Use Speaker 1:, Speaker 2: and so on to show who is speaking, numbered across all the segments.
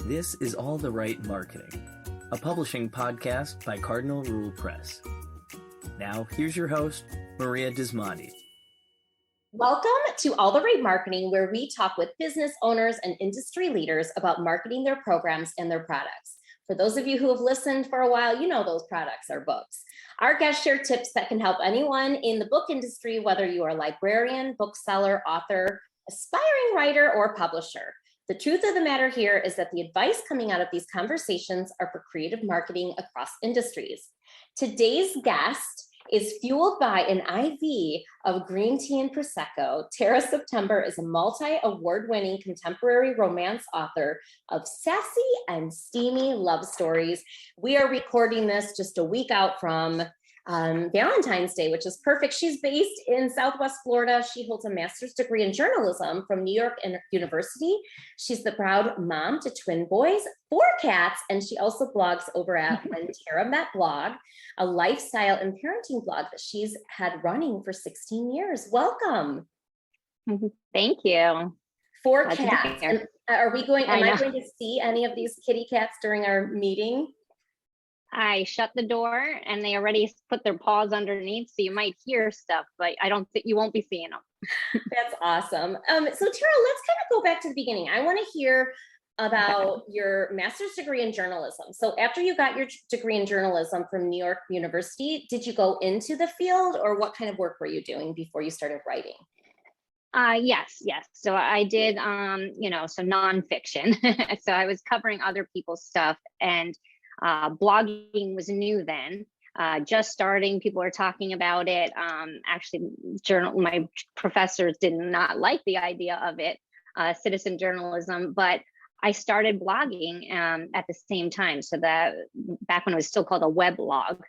Speaker 1: This is All the Right Marketing, a publishing podcast by Cardinal Rule Press. Now, here's your host, Maria Dismondy.
Speaker 2: Welcome to All the Right Marketing, where we talk with business owners and industry leaders about marketing their programs and their products. For those of you who have listened for a while, you know those products are books. Our guests share tips that can help anyone in the book industry, whether you are a librarian, bookseller, author, aspiring writer, or publisher. The truth of the matter here is that the advice coming out of these conversations are for creative marketing across industries. Today's guest is fueled by an IV of green tea and Prosecco. Tara September is a multi-award-winning contemporary romance author of sassy and steamy love stories. We are recording this just a week out from Valentine's Day, which is perfect. She's based in Southwest Florida. She holds a master's degree in journalism from New York University. She's the proud mom to twin boys, 4 cats, and she also blogs over at When Tara Met Blog, a lifestyle and parenting blog that she's had running for 16 years. Welcome.
Speaker 3: Thank you.
Speaker 2: 4 cats. And am I going to see any of these kitty cats during our meeting?
Speaker 3: I shut the door and they already put their paws underneath, so you might hear stuff, but I don't think you won't be seeing them.
Speaker 2: That's awesome. So Tara, let's kind of go back to the beginning. I want to hear about your master's degree in journalism. So after you got your degree in journalism from New York University, did you go into the field, or what kind of work were you doing before you started writing?
Speaker 3: Yes. So I did, so nonfiction. So I was covering other people's stuff, and blogging was new then, just starting. People were talking about it. Actually, my professors did not like the idea of it, citizen journalism, but I started blogging at the same time. So that back when it was still called a weblog.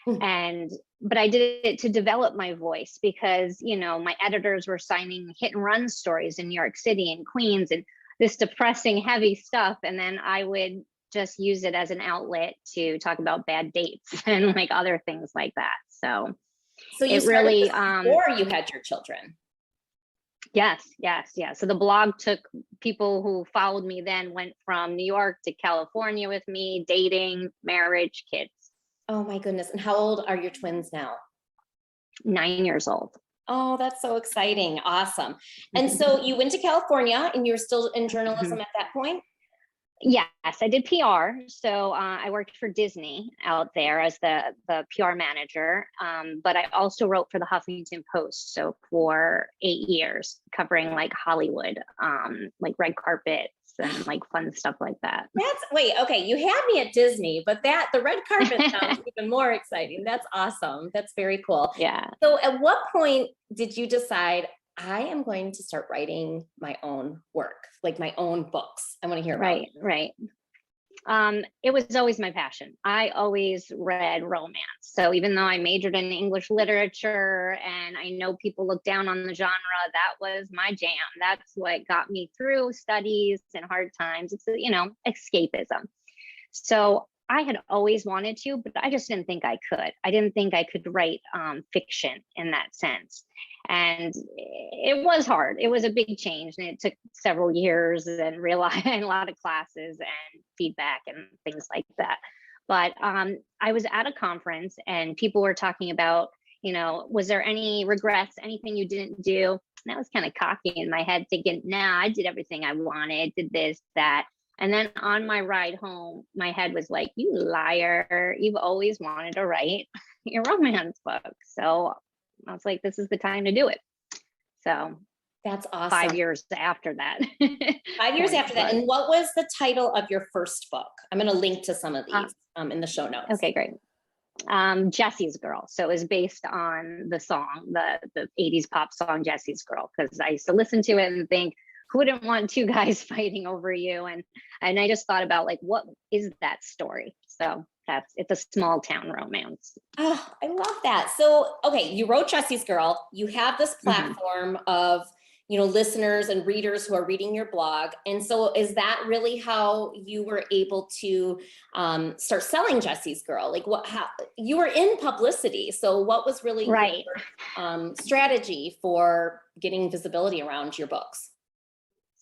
Speaker 3: But I did it to develop my voice because, my editors were signing hit and run stories in New York City and Queens and this depressing, heavy stuff. And then I would just use it as an outlet to talk about bad dates and like other things like that. So
Speaker 2: you
Speaker 3: it really,
Speaker 2: before you had your children.
Speaker 3: Yes. So the blog took people who followed me then went from New York to California with me, dating, marriage, kids.
Speaker 2: Oh my goodness. And how old are your twins now?
Speaker 3: 9 years old.
Speaker 2: Oh, that's so exciting. Awesome. And so you went to California and you were still in journalism at that point?
Speaker 3: Yes, I did PR. So I worked for Disney out there as the PR manager, but I also wrote for the Huffington Post. So for 8 years, covering like Hollywood, like red carpets and like fun stuff like that.
Speaker 2: Okay, you had me at Disney, but the red carpet sounds even more exciting. That's awesome. That's very cool.
Speaker 3: Yeah.
Speaker 2: So at what point did you decide, I am going to start writing my own work, like my own books? I want to hear about it.
Speaker 3: Right. It was always my passion. I always read romance. So even though I majored in English literature and I know people look down on the genre, that was my jam. That's what got me through studies and hard times. It's, escapism. So I had always wanted to, but I just didn't think I could. I didn't think I could write fiction in that sense. And it was hard. It was a big change, and it took several years and a lot of classes and feedback and things like that. But I was at a conference and people were talking about, was there any regrets, anything you didn't do? And I was kind of cocky in my head thinking, nah, I did everything I wanted, did this, that. And then on my ride home, my head was like, you liar, you've always wanted to write your romance book. So I was like, this is the time to do it. So
Speaker 2: that's awesome.
Speaker 3: 5 years after that.
Speaker 2: 5 years after that. And what was the title of your first book? I'm going to link to some of these in the show notes.
Speaker 3: Okay, great. Jesse's Girl. So it was based on the song, the 80s pop song, Jesse's Girl, because I used to listen to it and think, who wouldn't want 2 guys fighting over you? And I just thought about like, what is that story? So it's a small town romance.
Speaker 2: Oh, I love that. So, okay, you wrote Jesse's Girl. You have this platform of, listeners and readers who are reading your blog. And so is that really how you were able to start selling Jesse's Girl? Like how you were in Publicity. So what was really your strategy for getting visibility around your books?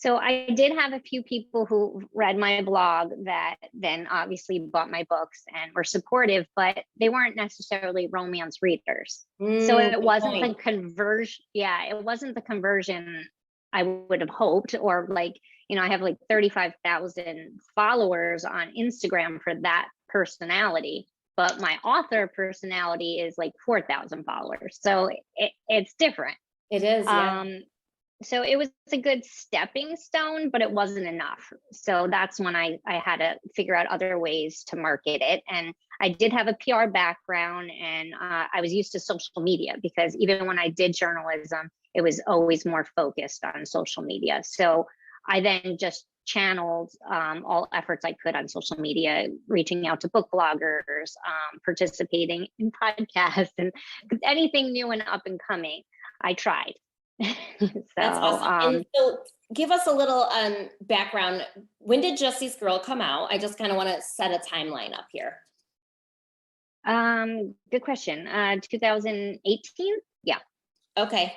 Speaker 3: So I did have a few people who read my blog that then obviously bought my books and were supportive, but they weren't necessarily romance readers. So it wasn't the conversion. Yeah, it wasn't the conversion I would have hoped, or like, I have like 35,000 followers on Instagram for that personality, but my author personality is like 4,000 followers. So it's different.
Speaker 2: It is, yeah.
Speaker 3: So it was a good stepping stone, but it wasn't enough. So that's when I had to figure out other ways to market it. And I did have a PR background, and I was used to social media, because even when I did journalism, it was always more focused on social media. So I then just channeled all efforts I could on social media, reaching out to book bloggers, participating in podcasts, and anything new and up and coming, I tried.
Speaker 2: That's awesome. And so give us a little background. When did Jesse's Girl come out? I just kind of want to set a timeline up here.
Speaker 3: Good question. 2018. Yeah.
Speaker 2: Okay.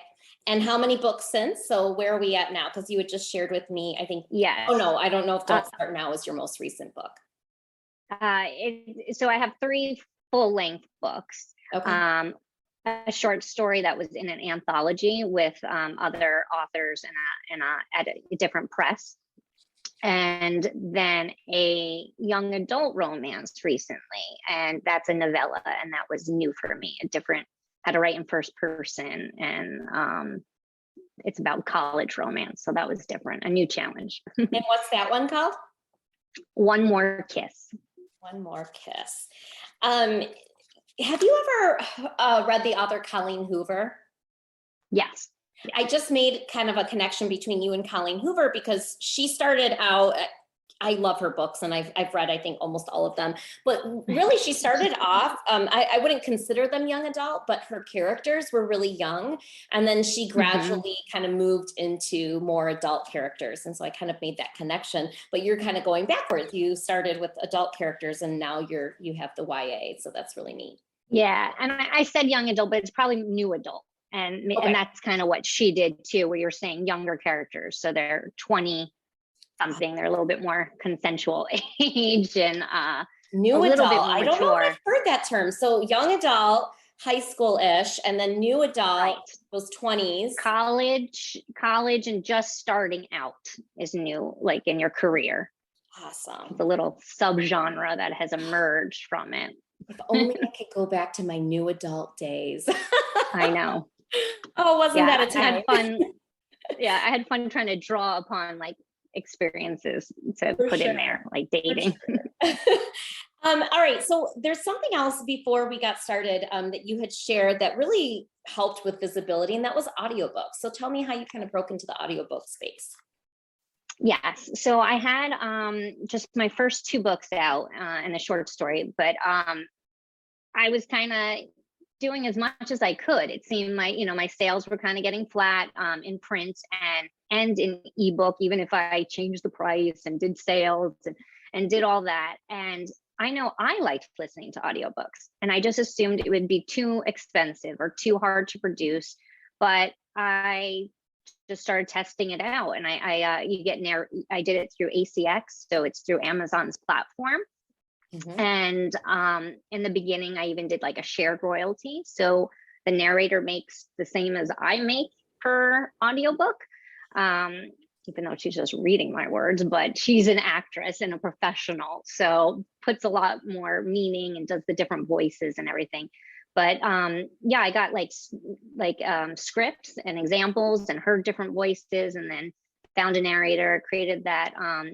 Speaker 2: And how many books since? So where are we at now? Because you had just shared with me, I think.
Speaker 3: Yes.
Speaker 2: Oh no, I don't know if Don't Start Now is your most recent book.
Speaker 3: So I have 3 full-length books.
Speaker 2: Okay.
Speaker 3: A short story that was in an anthology with other authors at a different press, and then a young adult romance recently, and that's a novella, and that was new for me. Had to write in first person, and it's about college romance, so that was different, a new challenge.
Speaker 2: And what's that one called?
Speaker 3: One More Kiss.
Speaker 2: One More Kiss. Have you ever read the author Colleen Hoover?
Speaker 3: Yes.
Speaker 2: I just made kind of a connection between you and Colleen Hoover, because she started out, I love her books, and I've read, I think, almost all of them, but really she started off, I wouldn't consider them young adult, but her characters were really young. And then she gradually kind of moved into more adult characters. And so I kind of made that connection, but you're kind of going backwards. You started with adult characters, and now you have the YA. So that's really neat.
Speaker 3: Yeah. And I said young adult, but it's probably new adult. And that's kind of what she did too, where you're saying younger characters. So they're 20 something, they're a little bit more consensual age, and
Speaker 2: new adult. I don't know if I've heard that term. So young adult, high school-ish, and then new adult, right. Those 20s. College and just starting out is new, like in your career. Awesome.
Speaker 3: The little subgenre that has emerged from it.
Speaker 2: If only I could go back to my new adult days.
Speaker 3: I know.
Speaker 2: Oh, wasn't that a time?
Speaker 3: I had fun. Yeah, I had fun trying to draw upon like experiences to put in there, like dating.
Speaker 2: All right, so there's something else before we got started that you had shared that really helped with visibility, and that was audiobooks. So tell me how you kind of broke into the audiobook space.
Speaker 3: Yes, so I had just my first 2 books out and a short story, but I was kind of doing as much as I could. It seemed like, my sales were kind of getting flat in print and in ebook, even if I changed the price and did sales and did all that. And I know I liked listening to audiobooks, and I just assumed it would be too expensive or too hard to produce. But I just started testing it out, and I did it through ACX, so it's through Amazon's platform. And in the beginning, I even did like a shared royalty. So the narrator makes the same as I make per audiobook, even though she's just reading my words, but she's an actress and a professional. So puts a lot more meaning and does the different voices and everything. But yeah, I got like scripts and examples and heard different voices, and then found a narrator, created that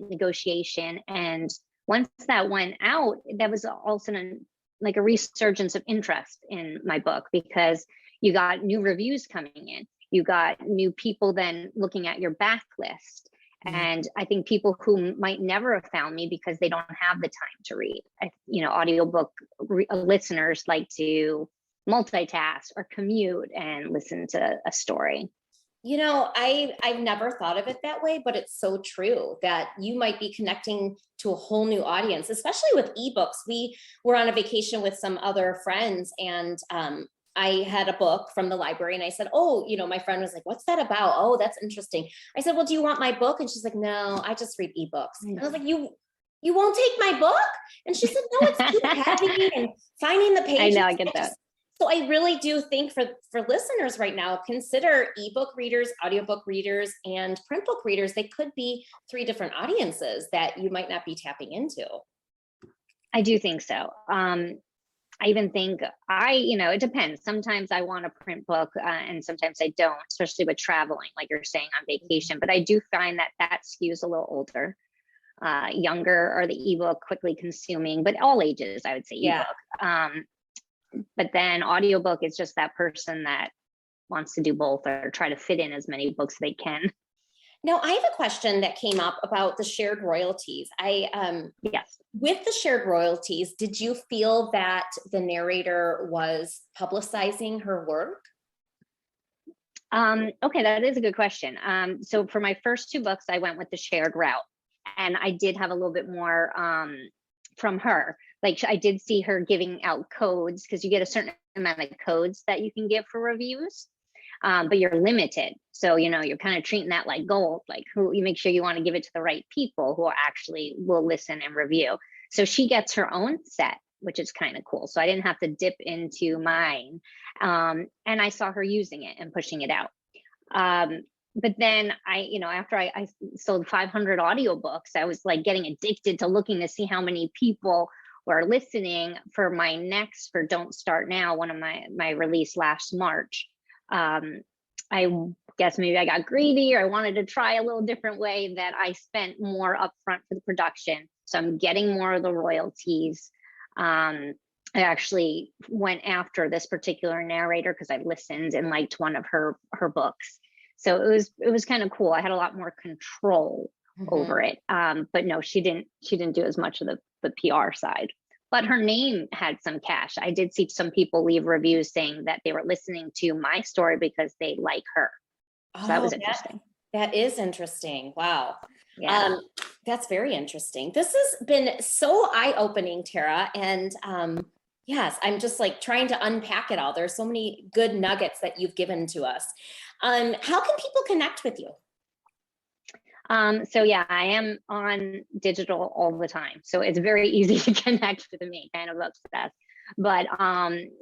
Speaker 3: negotiation. And once that went out, that was all of a sudden like a resurgence of interest in my book, because you got new reviews coming in. You got new people then looking at your backlist. And I think people who might never have found me because they don't have the time to read, audiobook listeners like to multitask or commute and listen to a story.
Speaker 2: I've never thought of it that way, but it's so true that you might be connecting to a whole new audience, especially with ebooks. We were on a vacation with some other friends, and I had a book from the library and I said, oh, my friend was like, what's that about? Oh, that's interesting. I said, well, do you want my book? And she's like, no, I just read ebooks. And I was like, you won't take my book? And she said, no, it's too heavy and finding the pages.
Speaker 3: I know, I get that.
Speaker 2: So I really do think for listeners right now, consider ebook readers, audiobook readers, and print book readers. They could be 3 different audiences that you might not be tapping into.
Speaker 3: I do think so. I even think it depends. Sometimes I want a print book and sometimes I don't, especially with traveling, like you're saying, on vacation. But I do find that skews a little older. Younger or the ebook, quickly consuming, but all ages, I would say ebook. But then audiobook is just that person that wants to do both or try to fit in as many books they can.
Speaker 2: Now, I have a question that came up about the shared royalties.
Speaker 3: Yes.
Speaker 2: With the shared royalties, did you feel that the narrator was publicizing her work?
Speaker 3: Okay, that is a good question. So for my first 2 books, I went with the shared route, and I did have a little bit more from her. Like, I did see her giving out codes, because you get a certain amount of codes that you can give for reviews. But you're limited. So, you're kind of treating that like gold, like you make sure you want to give it to the right people who actually will listen and review. So she gets her own set, which is kind of cool. So I didn't have to dip into mine. And I saw her using it and pushing it out. But then after I sold 500 audiobooks, I was like getting addicted to looking to see how many people were listening for my next, for Don't Start Now, one of my release last March. I guess maybe I got greedy, or I wanted to try a little different way, that I spent more upfront for the production. So I'm getting more of the royalties. I actually went after this particular narrator because I listened and liked one of her books. So it was kind of cool. I had a lot more control over it. But no, she didn't do as much of the PR side. But her name had some cash. I did see some people leave reviews saying that they were listening to my story because they like her. So that was interesting.
Speaker 2: That is interesting. Wow.
Speaker 3: Yeah.
Speaker 2: That's very interesting. This has been so eye-opening, Tara. And yes, I'm just like trying to unpack it all. There's so many good nuggets that you've given to us. How can people connect with you?
Speaker 3: So yeah, I am on digital all the time. So it's very easy to connect with me, kind of obsessed. But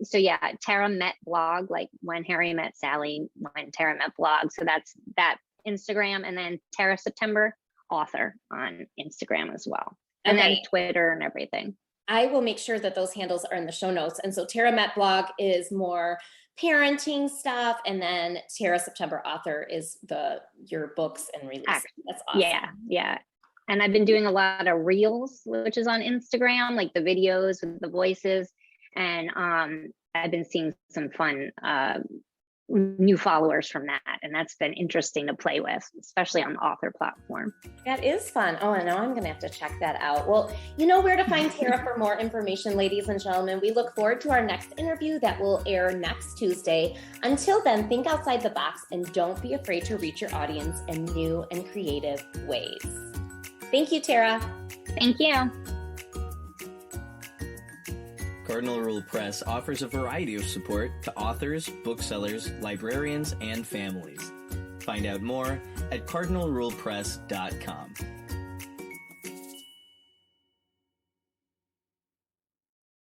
Speaker 3: so yeah, Tara Met blog, like When Harry Met Sally, When Tara Met blog. So that's that Instagram, and then Tara September author on Instagram as well. And then Twitter and everything.
Speaker 2: I will make sure that those handles are in the show notes. And so Tara Met blog is more parenting stuff, and then Tara September author is your books and releases. That's awesome.
Speaker 3: Yeah. And I've been doing a lot of reels, which is on Instagram, like the videos with the voices. And I've been seeing some fun new followers from that. And that's been interesting to play with, especially on the author platform.
Speaker 2: That is fun. Oh, I know. I'm going to have to check that out. Well, you know where to find Tara for more information, ladies and gentlemen. We look forward to our next interview that will air next Tuesday. Until then, think outside the box and don't be afraid to reach your audience in new and creative ways. Thank you, Tara.
Speaker 3: Thank you.
Speaker 1: Cardinal Rule Press offers a variety of support to authors, booksellers, librarians, and families. Find out more at cardinalrulepress.com.